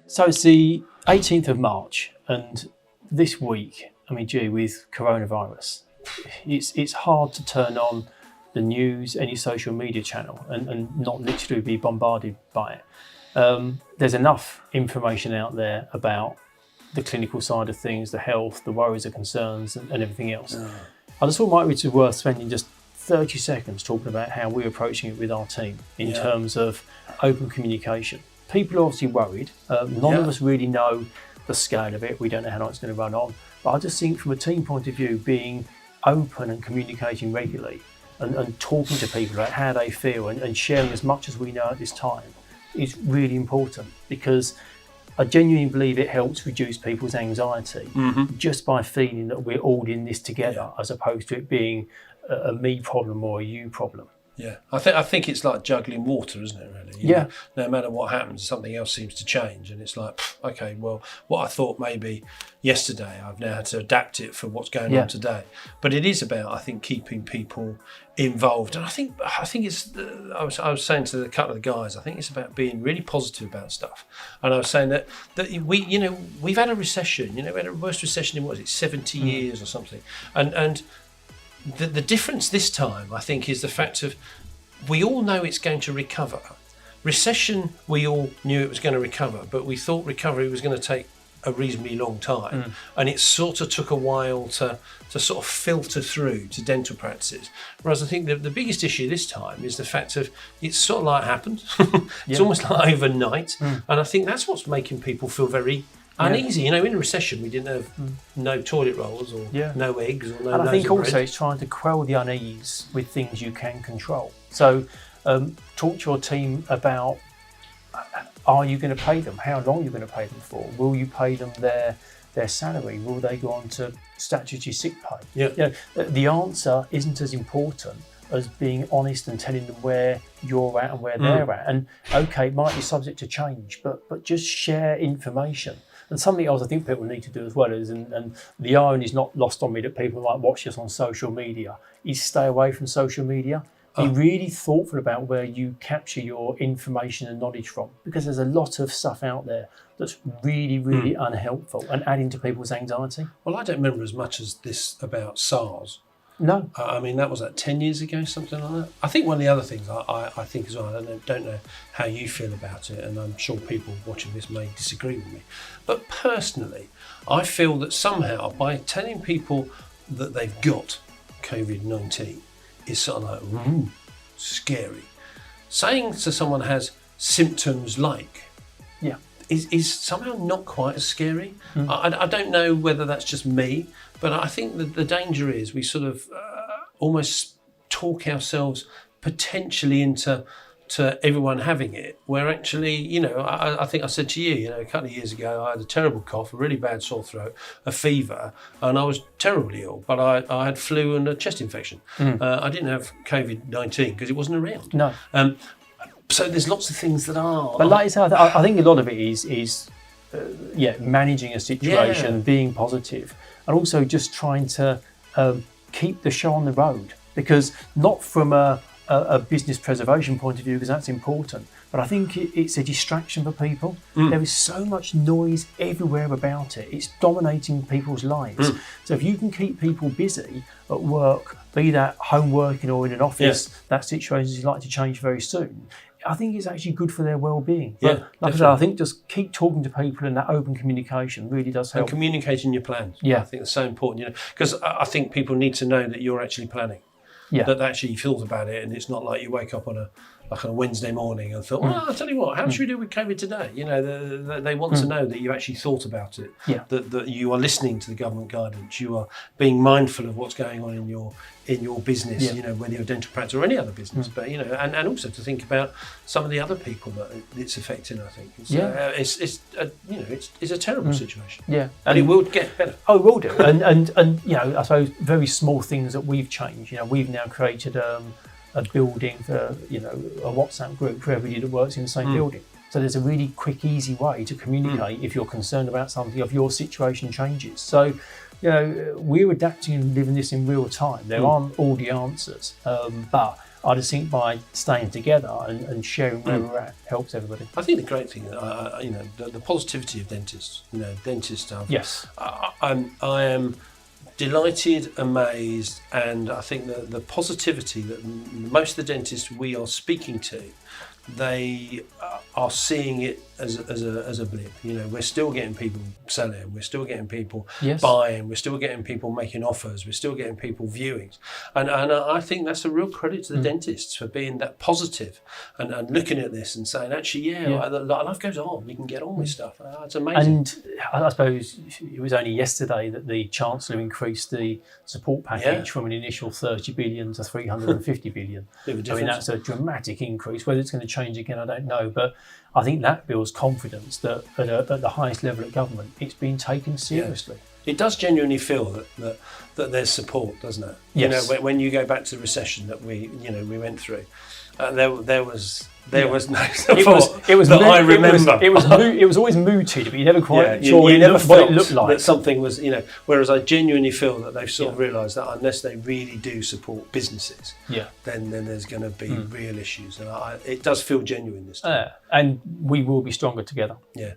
So it's the 18th of March, and this week, I mean, gee, with coronavirus, it's hard to turn on the news, any social media channel, and not literally be bombarded by it. There's enough information out there about the clinical side of things, the health, the worries, the concerns, and everything else. I just thought it might be worth spending just 30 seconds talking about how we're approaching it with our team in terms of open communication. People are obviously worried. None of us really know the scale of it. We don't know how long it's going to run on. But I just think from a team point of view, being open and communicating regularly and talking to people about how they feel and sharing as much as we know at this time is really important, because I genuinely believe it helps reduce people's anxiety just by feeling that we're all in this together, as opposed to it being a me problem or a you problem. Yeah, I think it's like juggling water, isn't it, really? You know, no matter what happens, something else seems to change. And it's like, okay, well, what I thought maybe yesterday, I've now had to adapt it for what's going on today. But it is about, I think, keeping people involved. And I think it's, I was saying to a couple of the guys, I think it's about being really positive about stuff. And I was saying that we've had a recession, we had a worst recession in, 70 years or something. And the difference this time, I think, is the fact of we all know it's going to recover. Recession, we all knew it was going to recover, but we thought recovery was going to take a reasonably long time. And it sort of took a while to sort of filter through to dental practices. Whereas I think the biggest issue this time is the fact of it's sort of like happened. It's almost like overnight. And I think that's what's making people feel very uneasy. In a recession, we didn't have no toilet rolls or no eggs or no. And I think also it's trying to quell the unease with things you can control. So talk to your team about, are you going to pay them? How long are you going to pay them for? Will you pay them their salary? Will they go on to statutory sick pay? The answer isn't as important as being honest and telling them where you're at and where they're at. And okay, it might be subject to change, but just share information. And something else I think people need to do as well is, and the irony is not lost on me that people might watch this on social media, is stay away from social media. Be really thoughtful about where you capture your information and knowledge from, because there's a lot of stuff out there that's really, really unhelpful and adding to people's anxiety. Well, I don't remember as much as this about SARS. No. I mean, that was 10 years ago, something like that. I think one of the other things I think as well, I don't know how you feel about it, and I'm sure people watching this may disagree with me, but personally, I feel that somehow by telling people that they've got COVID-19 is sort of like, scary. Saying to someone has symptoms like, is somehow not quite as scary. I don't know whether that's just me, but I think that the danger is we sort of almost talk ourselves potentially into everyone having it, where actually, I think I said to you, a couple of years ago, I had a terrible cough, a really bad sore throat, a fever, and I was terribly ill, but I had flu and a chest infection. I didn't have COVID-19 because it wasn't around. No. So there's lots of things that are. But like I said, I think a lot of it is managing a situation, being positive, and also just trying to keep the show on the road. Because not from a business preservation point of view, because that's important, but I think it's a distraction for people. There is so much noise everywhere about it. It's dominating people's lives. So if you can keep people busy at work, be that home working or in an office, that situation is likely to change very soon. I think it's actually good for their well-being. But like I said, I think just keep talking to people, and that open communication really does help. And communicating your plans. I think it's so important, because I think people need to know that you're actually planning. That actually you thought about it, and it's not like you wake up on a Wednesday morning and thought, well, I'll tell you what, how should we do with COVID today? They want to know that you actually thought about it, that you are listening to the government guidance, you are being mindful of what's going on in your business, whether you're a dental practice or any other business, but and also to think about some of the other people that it's affecting. I think it's a terrible situation. And it will get better. Oh, it will do. and I suppose very small things that we've changed. We've now created a building for a WhatsApp group for everybody that works in the same building. So there's a really quick, easy way to communicate if you're concerned about something, if your situation changes. So we're adapting and living this in real time. There aren't all the answers, but I just think by staying together and sharing where we're at helps everybody. I think the great thing, the positivity of dentists. Dentists are. Yes. I am delighted, amazed, and I think the positivity that most of the dentists we are speaking to, they are seeing it as a blip. We're still getting people selling, we're still getting people buying, we're still getting people making offers, we're still getting people viewings, and I think that's a real credit to the dentists for being that positive and looking at this and saying, actually, life goes on. You can get on with stuff. It's amazing. And I suppose it was only yesterday that the Chancellor increased the support package from an initial 30 billion to 350 billion. I mean, that's a dramatic increase. Whether it's going to change again, I don't know, but I think that builds confidence that at the highest level of government, it's being taken seriously. It does genuinely feel that there's support, doesn't it? Yes. When you go back to the recession that we went through, there was no support. It was. I remember. It was always mooted, but you never quite sure you never what it looked like. That something was, Whereas I genuinely feel that they've sort of realised that unless they really do support businesses, then there's going to be real issues, and it does feel genuine this time. And we will be stronger together. Yeah.